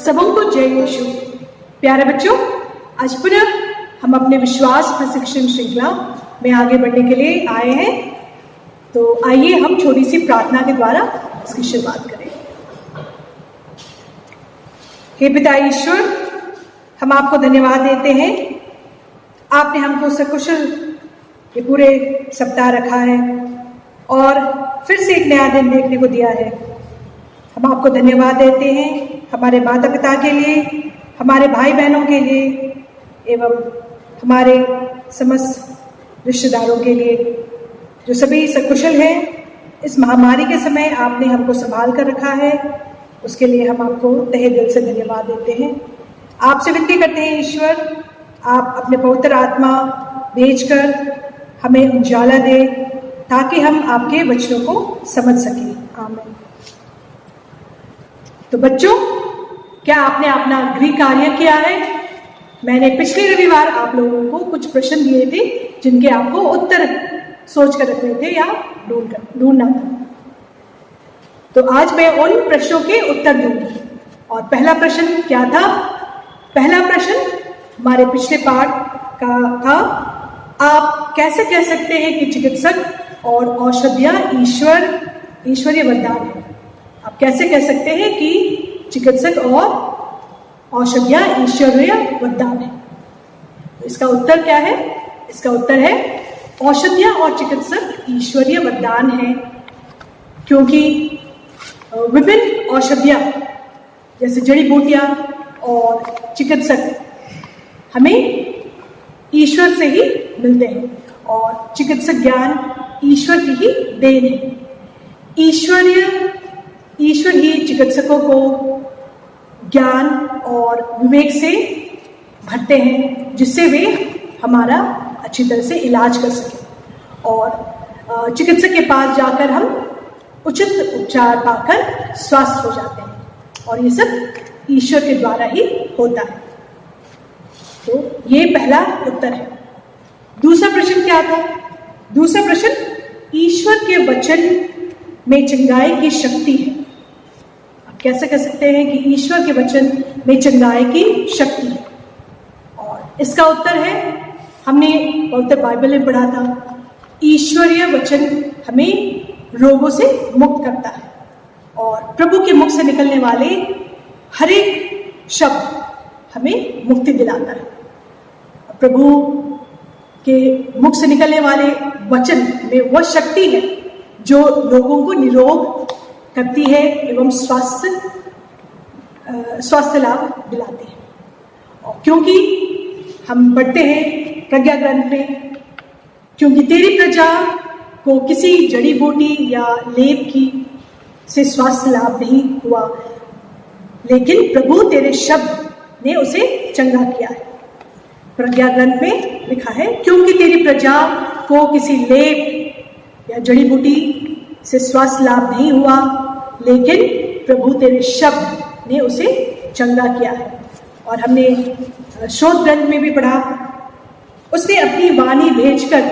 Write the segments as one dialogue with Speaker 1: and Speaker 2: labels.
Speaker 1: सबों को जय यीशु। प्यारे बच्चों, आज पुनः हम अपने विश्वास प्रशिक्षण श्रृंखला में आगे बढ़ने के लिए आए हैं। तो आइए हम छोटी सी प्रार्थना के द्वारा इसकी शुरुआत करें। हे पिता ईश्वर, हम आपको धन्यवाद देते हैं। आपने हमको सकुशल ये पूरे सप्ताह रखा है और फिर से एक नया दिन देखने को दिया है। हम आपको धन्यवाद देते हैं हमारे माता पिता के लिए, हमारे भाई बहनों के लिए एवं हमारे समस्त रिश्तेदारों के लिए जो सभी सकुशल हैं। इस महामारी के समय आपने हमको संभाल कर रखा है, उसके लिए हम आपको तहे दिल से धन्यवाद देते हैं। आपसे विनती करते हैं ईश्वर, आप अपने पवित्र आत्मा भेजकर हमें उजाला दे ताकि हम आपके वचनों को समझ सकें। आमीन। तो बच्चों, क्या आपने अपना गृह कार्य किया है? मैंने पिछले रविवार आप लोगों को कुछ प्रश्न दिए थे जिनके आपको उत्तर सोच कर रखने थे या ढूंढना था। तो आज मैं उन प्रश्नों के उत्तर दूंगी। और पहला प्रश्न क्या था? पहला प्रश्न हमारे पिछले पाठ का था, आप कैसे कह सकते हैं कि चिकित्सक और औषधियां ईश्वरीय वरदान है? आप कैसे कह सकते हैं कि चिकित्सक और औषधियां ईश्वरीय वरदान है? तो इसका उत्तर क्या है? इसका उत्तर है औषधियां और चिकित्सक ईश्वरीय वरदान है, क्योंकि विभिन्न औषधियां जैसे जड़ी बूटियां और चिकित्सक हमें ईश्वर से ही मिलते हैं और चिकित्सक ज्ञान ईश्वर की ही देन है। ईश्वर ही चिकित्सकों को ज्ञान और विवेक से भरते हैं जिससे वे हमारा अच्छी तरह से इलाज कर सकें और चिकित्सक के पास जाकर हम उचित उपचार पाकर स्वस्थ हो जाते हैं और ये सब ईश्वर के द्वारा ही होता है। तो ये पहला उत्तर है। दूसरा प्रश्न क्या था? दूसरा प्रश्न, ईश्वर के वचन में चंगाई की शक्ति है। आप कैसे कह सकते हैं कि ईश्वर के वचन में चंगाई की शक्ति है? और इसका उत्तर है, हमने पवित्र बाइबल में पढ़ा था, ईश्वरीय वचन हमें रोगों से मुक्त करता है और प्रभु के मुख से निकलने वाले हर एक शब्द हमें मुक्ति दिलाता है। प्रभु के मुख से निकलने वाले वचन में वह शक्ति है जो लोगों को निरोग करती है एवं स्वास्थ्य लाभ दिलाती है। और क्योंकि हम पढ़ते हैं प्रज्ञा ग्रंथ में, क्योंकि तेरी प्रजा को किसी जड़ी बूटी या लेप की से स्वास्थ्य लाभ नहीं हुआ, लेकिन प्रभु तेरे शब्द ने उसे चंगा किया है। प्रज्ञा ग्रंथ में लिखा है, क्योंकि तेरी प्रजा को किसी लेप या जड़ी बूटी से स्वास्थ्य लाभ नहीं हुआ, लेकिन प्रभु तेरे शब्द ने उसे चंगा किया है। और हमने शोध ग्रंथ में भी पढ़ा, उसने अपनी वाणी भेजकर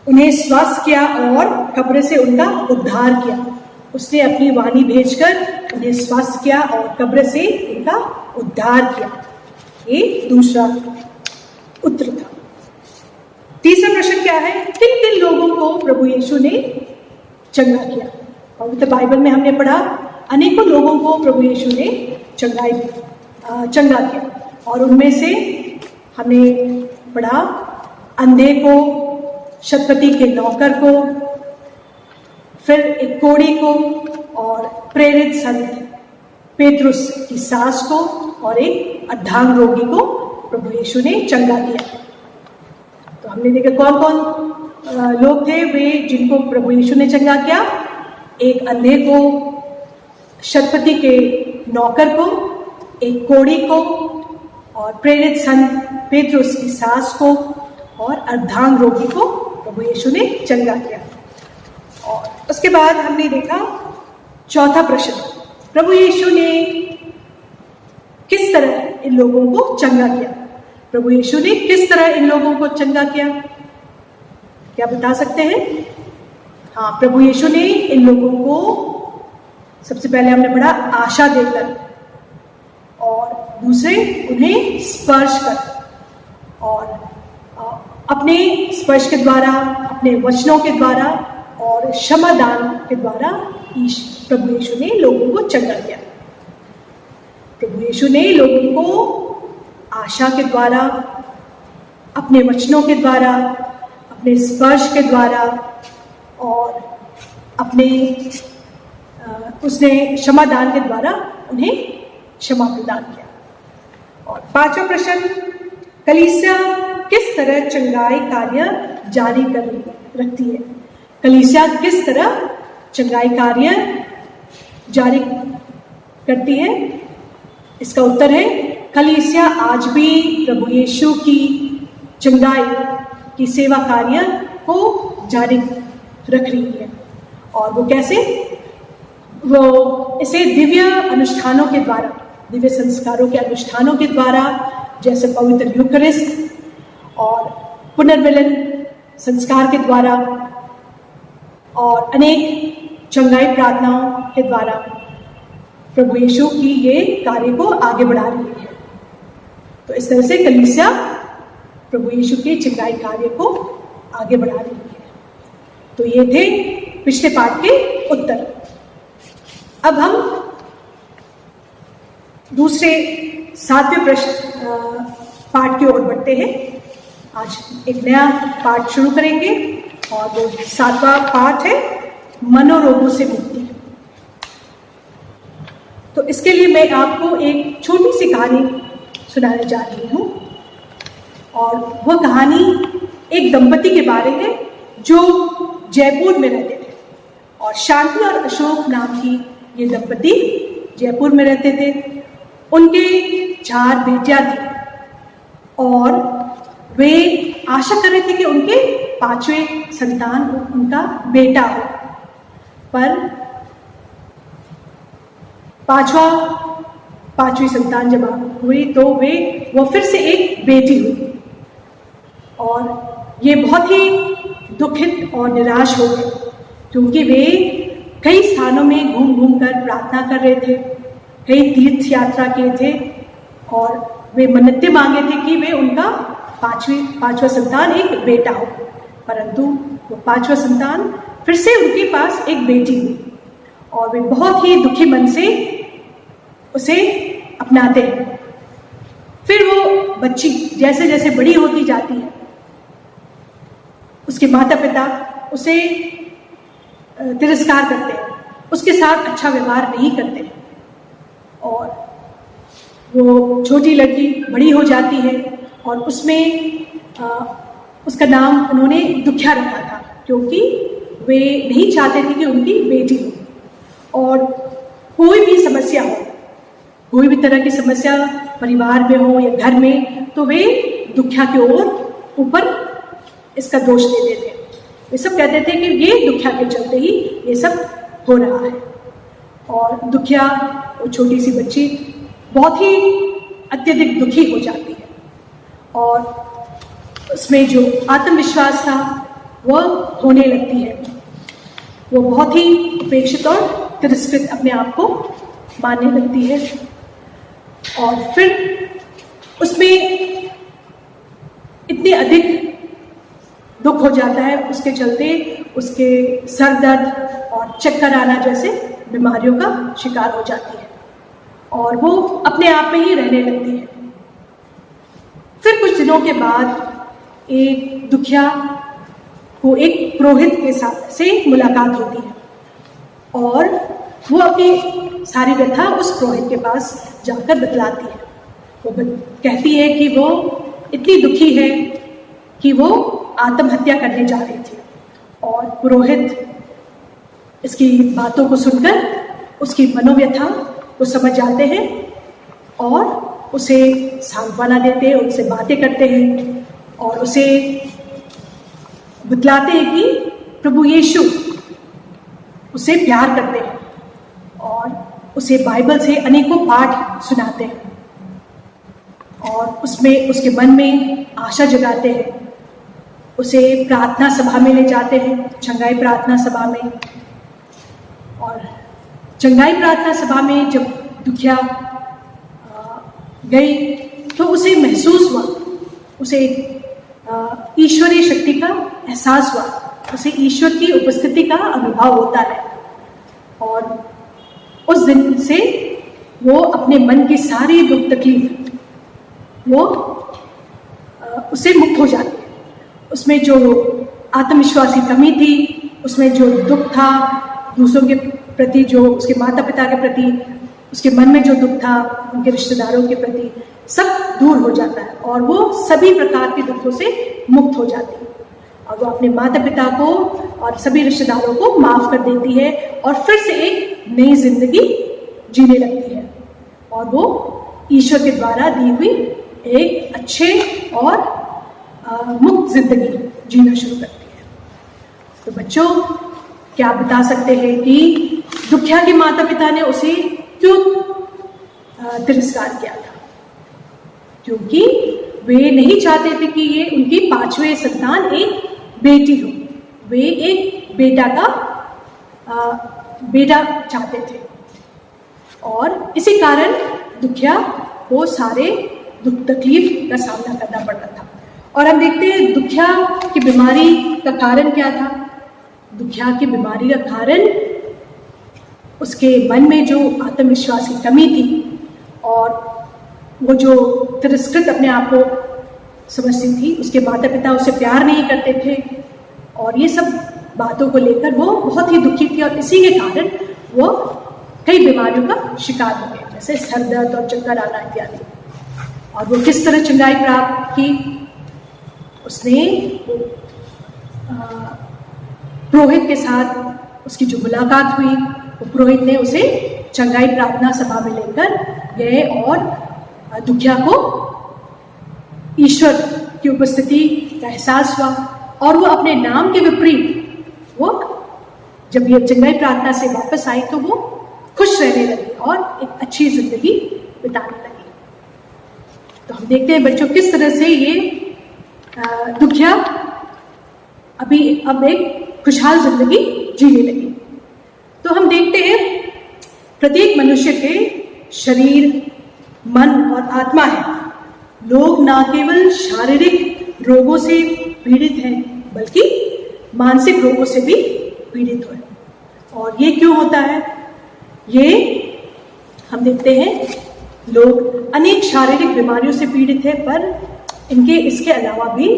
Speaker 1: उन्हें स्वस्थ किया और कब्र से उनका उद्धार किया। उसने अपनी वाणी भेजकर उन्हें स्वस्थ किया और कब्र से उनका उद्धार किया। ये दूसरा उत्तर था। तीसरा प्रश्न क्या है? किन किन लोगों को प्रभु यीशु ने चंगा किया? पवित्र बाइबल में हमने पढ़ा, अनेकों लोगों को प्रभु यीशु ने चंगा किया और उनमें से हमने पढ़ा अंधे को, शतपति के नौकर को, फिर एक कोढ़ी को और प्रेरित संत पेतरुस की सास को और एक अर्धांग रोगी को प्रभु यीशु ने चंगा किया। तो हमने देखा कौन कौन लोग थे वे जिनको प्रभु यीशु ने चंगा किया। एक अंधे को, शतपति के नौकर को, एक कोढ़ी को और प्रेरित संत पेतरुस की सास को और अर्धांग रोगी को प्रभु यीशु ने चंगा किया। और उसके बाद हमने देखा चौथा प्रश्न, प्रभु यीशु ने किस तरह इन लोगों को चंगा किया? प्रभु यीशु ने किस तरह इन लोगों को चंगा किया? क्या बता सकते हैं? हाँ, प्रभु यीशु ने इन लोगों को सबसे पहले हमने पढ़ा आशा देकर, और दूसरे उन्हें स्पर्श कर और अपने स्पर्श के द्वारा, अपने वचनों के द्वारा और क्षमादान के द्वारा प्रभु यीशु ने लोगों को चंगा किया। प्रभु यीशु ने लोगों को आशा के द्वारा, अपने वचनों के द्वारा, अपने स्पर्श के द्वारा और अपने उसने क्षमादान के द्वारा उन्हें क्षमा प्रदान किया। और पांचवा प्रश्न, कलीसिया किस तरह चंगाई कार्य जारी कर रखती है? कलीसिया किस तरह चंगाई कार्य जारी करती है? इसका उत्तर है, कलीसिया आज भी प्रभु यीशु की चंगाई की सेवा कार्य को जारी रख रही है। और वो कैसे? वो इसे दिव्य अनुष्ठानों के द्वारा, दिव्य संस्कारों के अनुष्ठानों के द्वारा, जैसे पवित्र यूकरिस्ट और पुनर्मिलन संस्कार के द्वारा और अनेक चंगाई प्रार्थनाओं के द्वारा प्रभु यीशु की ये कार्य को आगे बढ़ा रही है। तो इस तरह से कलीसिया प्रभु यीशु के चंगाई कार्य को आगे बढ़ा रही है। तो ये थे पिछले पाठ के उत्तर। अब हम दूसरे 7वें प्रश्न पाठ की ओर बढ़ते हैं। आज एक नया पाठ शुरू करेंगे और वो 7वां पाठ है मनोरोगों से मुक्ति। तो इसके लिए मैं आपको एक छोटी सी कहानी सुनाने जा रही हूँ और वह कहानी एक दंपति के बारे है जो जयपुर में रहते थे और शांति और अशोक नाम की ये दंपति जयपुर में रहते थे। उनके 4 बेटियां थी और वे आशा कर रहे थे कि उनके 5वें संतान उनका बेटा हो, पर पांचवी संतान जब हुई तो वो फिर से एक बेटी हुई और ये बहुत ही दुखित और निराश हो गए, क्योंकि वे कई स्थानों में घूम घूम कर प्रार्थना कर रहे थे, कई तीर्थ यात्रा किए थे और वे मन्नतें मांगे थे कि वे उनका पांचवा संतान एक बेटा हो, परंतु वो 5वां संतान फिर से उनके पास एक बेटी हुई और वे बहुत ही दुखी मन से उसे अपनाते हैं। फिर वो बच्ची जैसे जैसे बड़ी होती जाती है, उसके माता पिता उसे तिरस्कार करते हैं, उसके साथ अच्छा व्यवहार नहीं करते हैं और वो छोटी लड़की बड़ी हो जाती है और उसमें उसका नाम उन्होंने दुखिया रखा था, क्योंकि वे नहीं चाहते थे कि उनकी बेटी हो। और कोई भी समस्या हो, कोई भी तरह की समस्या परिवार में हो या घर में, तो वे दुखिया के ऊपर इसका दोष दे देते। वे सब कहते थे कि ये दुखिया के चलते ही ये सब हो रहा है। और दुखिया, वो छोटी सी बच्ची बहुत ही अत्यधिक दुखी हो जाती है और उसमें जो आत्मविश्वास था वह होने लगती है। वो बहुत ही उपेक्षित और तिरस्कृत अपने आप को मानने लगती है और फिर उसमें इतनी अधिक दुख हो जाता है, उसके चलते उसके सर दर्द और चक्कर आना जैसे बीमारियों का शिकार हो जाती है और वो अपने आप में ही रहने लगती है। फिर कुछ दिनों के बाद एक दुखिया को एक पुरोहित के साथ से मुलाकात होती है और वो अपनी सारी व्यथा उस पुरोहित के पास जाकर बतलाती है। वो कहती है कि वो इतनी दुखी है कि वो आत्महत्या करने जा रही थी और पुरोहित इसकी बातों को सुनकर उसकी मनोव्यथा को समझ जाते हैं और उसे सांत्वना देते हैं, उनसे बातें करते हैं और उसे बतलाते हैं कि प्रभु यीशु उसे प्यार करते हैं और उसे बाइबल से अनेकों पाठ सुनाते हैं और उसमें उसके मन में आशा जगाते हैं। उसे प्रार्थना सभा में ले जाते हैं, चंगाई प्रार्थना सभा में। और चंगाई प्रार्थना सभा में जब दुखिया गई तो उसे महसूस हुआ, उसे ईश्वरीय शक्ति का एहसास हुआ, उसे ईश्वर की उपस्थिति का अनुभव होता है। और उस दिन से वो अपने मन की सारी दुख तकलीफ वो उससे मुक्त हो जाती है। उसमें जो आत्मविश्वास की कमी थी, उसमें जो दुख था दूसरों के प्रति, जो उसके माता पिता के प्रति, उसके मन में जो दुख था उनके रिश्तेदारों के प्रति, सब दूर हो जाता है और वो सभी प्रकार के दुखों से मुक्त हो जाती है। और वो अपने माता पिता को और सभी रिश्तेदारों को माफ कर देती है और फिर से एक नई जिंदगी जीने लगती है और वो ईश्वर के द्वारा दी हुई एक अच्छे और मुक्त जिंदगी जीना शुरू करती है। तो बच्चों, क्या आप बता सकते हैं कि दुखिया के माता पिता ने उसे क्यों तिरस्कार किया था? क्योंकि वे नहीं चाहते थे कि ये उनकी पांचवें संतान एक बेटी हो, वे एक बेटा चाहते थे और इसी कारण दुखिया को सारे दुख तकलीफ का सामना करना पड़ता था। और हम देखते हैं दुखिया की बीमारी का कारण क्या था। दुखिया की बीमारी का कारण उसके मन में जो आत्मविश्वास की कमी थी और वो जो तिरस्कृत अपने आप को समझती थी, उसके माता पिता उसे प्यार नहीं करते थे और ये सब बातों को लेकर वो बहुत ही दुखी थी और इसी के कारण वो कई बीमारियों का शिकार हो गए, जैसे सर दर्द और चक्कर आना इत्यादि। और वो किस तरह चंगाई प्राप्त की? उसने पुरोहित के साथ उसकी जो मुलाकात हुई, वो पुरोहित ने उसे चंगाई प्रार्थना सभा में लेकर गए और दुखिया को ईश्वर की उपस्थिति का एहसास हुआ और वो अपने नाम के विपरीत वो जब ये चंगाई प्रार्थना से वापस आई तो वो खुश रहने लगी और एक अच्छी जिंदगी बिताने लगी। तो हम देखते हैं बच्चों किस तरह से ये दुखिया अब एक खुशहाल जिंदगी जीने लगी। तो हम देखते हैं प्रत्येक मनुष्य के शरीर, मन और आत्मा है। लोग न केवल शारीरिक रोगों से पीड़ित हैं बल्कि मानसिक रोगों से भी पीड़ित हैं। और ये क्यों होता है? ये हम देखते हैं लोग अनेक शारीरिक बीमारियों से पीड़ित हैं, पर इसके अलावा भी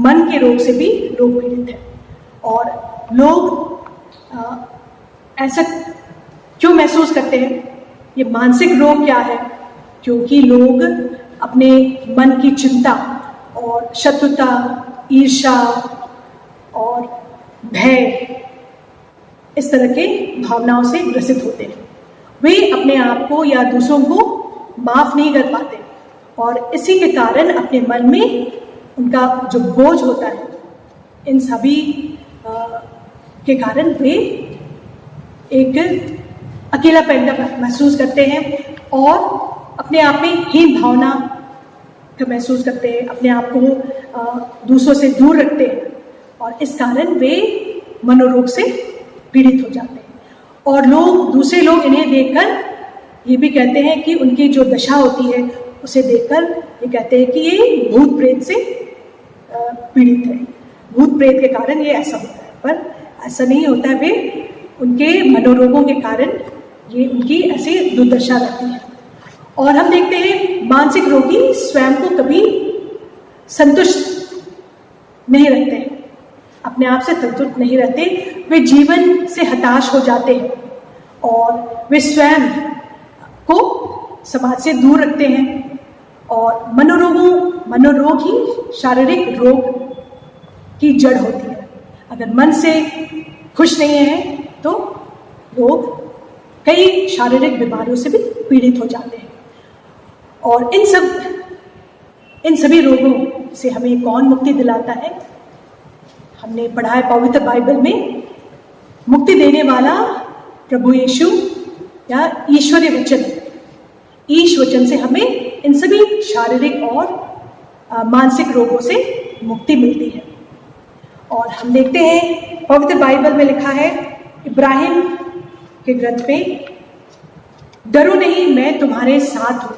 Speaker 1: मन के रोग से भी लोग पीड़ित हैं। और लोग ऐसा क्यों महसूस करते हैं? ये मानसिक रोग क्या है? क्योंकि लोग अपने मन की चिंता और शत्रुता, ईर्ष्या और भय, इस तरह के भावनाओं से ग्रसित होते हैं। वे अपने आप को या दूसरों को माफ नहीं कर पाते और इसी के कारण अपने मन में उनका जो बोझ होता है, इन सभी के कारण वे एक अकेलापन महसूस करते हैं और अपने आप में हीन भावना का महसूस करते हैं, अपने आप को दूसरों से दूर रखते हैं और इस कारण वे मनोरोग से पीड़ित हो जाते हैं। और दूसरे लोग इन्हें देखकर ये भी कहते हैं कि उनकी जो दशा होती है उसे देखकर ये कहते हैं कि ये भूत प्रेत से पीड़ित है, भूत प्रेत के कारण ये ऐसा होता है, पर ऐसा नहीं होता है। वे उनके मनोरोगों के कारण ये उनकी ऐसी दुर्दशा रहती है। और हम देखते हैं मानसिक रोगी स्वयं को कभी संतुष्ट नहीं रखते, अपने आप से संतुष्ट नहीं रहते, वे जीवन से हताश हो जाते हैं और वे स्वयं को समाज से दूर रखते हैं। और मनोरोग ही शारीरिक रोग की जड़ होती है। अगर मन से खुश नहीं है तो लोग कई शारीरिक बीमारियों से भी पीड़ित हो जाते हैं। और इन सभी रोगों से हमें कौन मुक्ति दिलाता है? हमने पढ़ा है पवित्र बाइबल में, मुक्ति देने वाला प्रभु यीशु या ईश्वरीय वचन, ईश वचन से हमें इन सभी शारीरिक और मानसिक रोगों से मुक्ति मिलती है। और हम देखते हैं पवित्र बाइबल में लिखा है इब्राहिम के ग्रंथ में, डरो नहीं, मैं तुम्हारे साथ हूँ,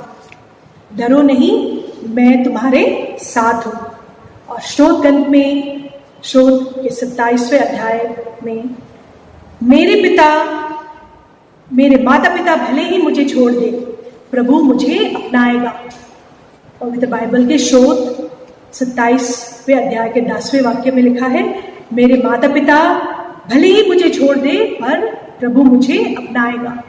Speaker 1: डरो नहीं, मैं तुम्हारे साथ हूँ। और श्रोत ग्रंथ में, श्रोत के 27वें अध्याय में, मेरे माता पिता भले ही मुझे छोड़ दे, प्रभु मुझे अपनाएगा। पवित्र बाइबल के श्रोत 27वें अध्याय के 10वें वाक्य में लिखा है, मेरे माता पिता भले ही मुझे छोड़ दे, पर प्रभु मुझे अपनाएगा।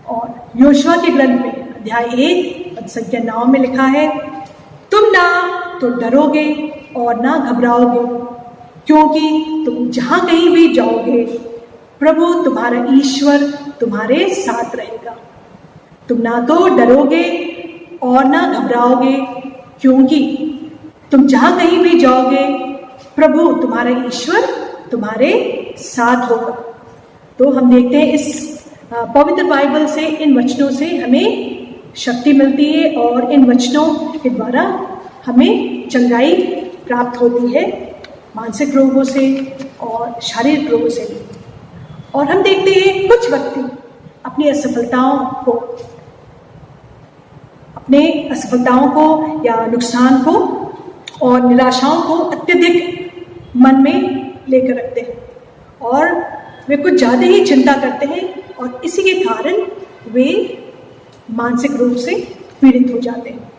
Speaker 1: और योशुआ के ग्रंथ में अध्याय 1 पद संख्या 9 में लिखा है, तुम ना तो डरोगे और ना घबराओगे, क्योंकि तुम जहां कहीं भी जाओगे, प्रभु तुम्हारा ईश्वर तुम्हारे साथ रहेगा। तुम ना तो डरोगे और ना घबराओगे, क्योंकि तुम जहां कहीं भी जाओगे, प्रभु तुम्हारा ईश्वर तुम्हारे साथ होगा। तो हम देखते हैं इस पवित्र बाइबल से, इन वचनों से हमें शक्ति मिलती है और इन वचनों के द्वारा हमें चंगाई प्राप्त होती है, मानसिक रोगों से और शारीरिक रोगों से भी। और हम देखते हैं कुछ व्यक्ति अपनी असफलताओं को या नुकसान को और निराशाओं को अत्यधिक मन में लेकर रखते हैं और वे कुछ ज़्यादा ही चिंता करते हैं, और इसी के कारण वे मानसिक रूप से पीड़ित हो जाते हैं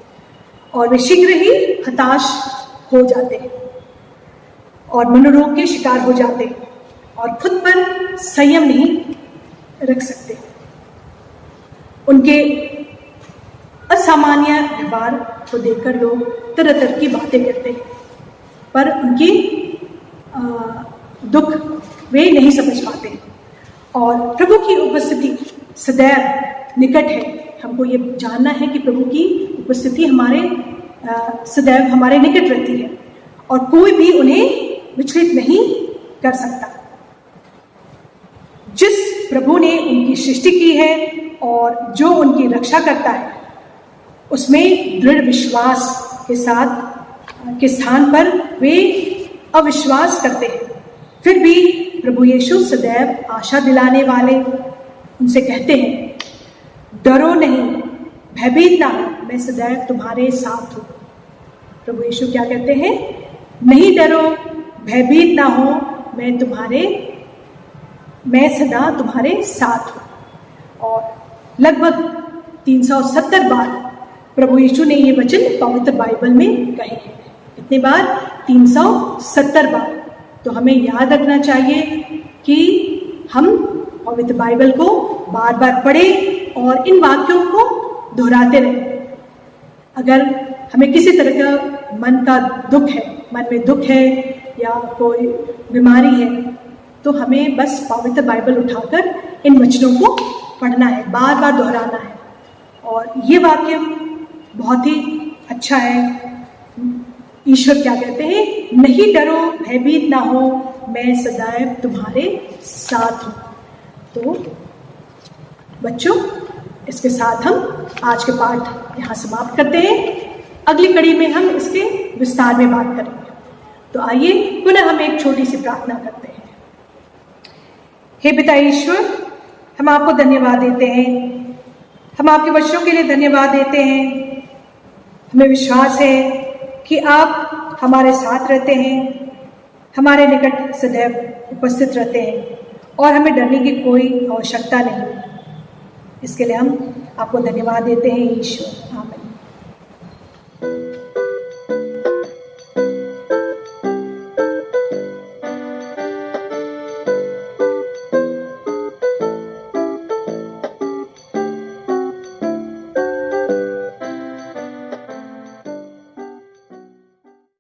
Speaker 1: और वे शीघ्र ही हताश हो जाते हैं और मनोरोग के शिकार हो जाते हैं और खुद पर संयम नहीं रख सकते। उनके असामान्य व्यवहार को देखकर लोग तरह तरह की बातें करते हैं, पर उनकी दुख वे नहीं समझ पाते। और प्रभु की उपस्थिति सदैव निकट है। हमको ये जानना है कि प्रभु की उपस्थिति सदैव हमारे निकट रहती है और कोई भी उन्हें विचलित नहीं कर सकता। जिस प्रभु ने उनकी सृष्टि की है और जो उनकी रक्षा करता है, उसमें दृढ़ विश्वास के स्थान पर वे अविश्वास करते हैं। फिर भी प्रभु यीशु सदैव आशा दिलाने वाले उनसे कहते हैं, डरो नहीं, भयभीत ना हो, मैं सदैव तुम्हारे साथ हूँ। प्रभु यीशु क्या कहते हैं? नहीं डरो, भयभीत ना हो, मैं सदा तुम्हारे साथ हूँ। और लगभग 370 बार प्रभु यीशु ने ये वचन पवित्र बाइबल में कहे हैं। कितनी बार? 370 बार। तो हमें याद रखना चाहिए कि हम पवित्र बाइबल को बार बार पढ़ें और इन वाक्यों को दोहराते रहें। अगर हमें किसी तरह का मन में दुख है या कोई बीमारी है, तो हमें बस पवित्र बाइबल उठाकर इन वचनों को पढ़ना है, बार बार दोहराना है। और ये वाक्य बहुत ही अच्छा है। ईश्वर क्या कहते हैं? नहीं डरो, भयभीत ना हो, मैं सदैव तुम्हारे साथ हूँ। तो बच्चों, इसके साथ हम आज के पाठ यहाँ समाप्त करते हैं। अगली कड़ी में हम इसके विस्तार में बात करेंगे। तो आइए पुनः हम एक छोटी सी प्रार्थना करते हैं। हे पिता ईश्वर, हम आपको धन्यवाद देते हैं, हम आपके वचनों के लिए धन्यवाद देते हैं। हमें विश्वास है कि आप हमारे साथ रहते हैं, हमारे निकट सदैव उपस्थित रहते हैं और हमें डरने की कोई आवश्यकता नहीं है। इसके लिए हम आपको धन्यवाद देते हैं ईश्वर। आमीन।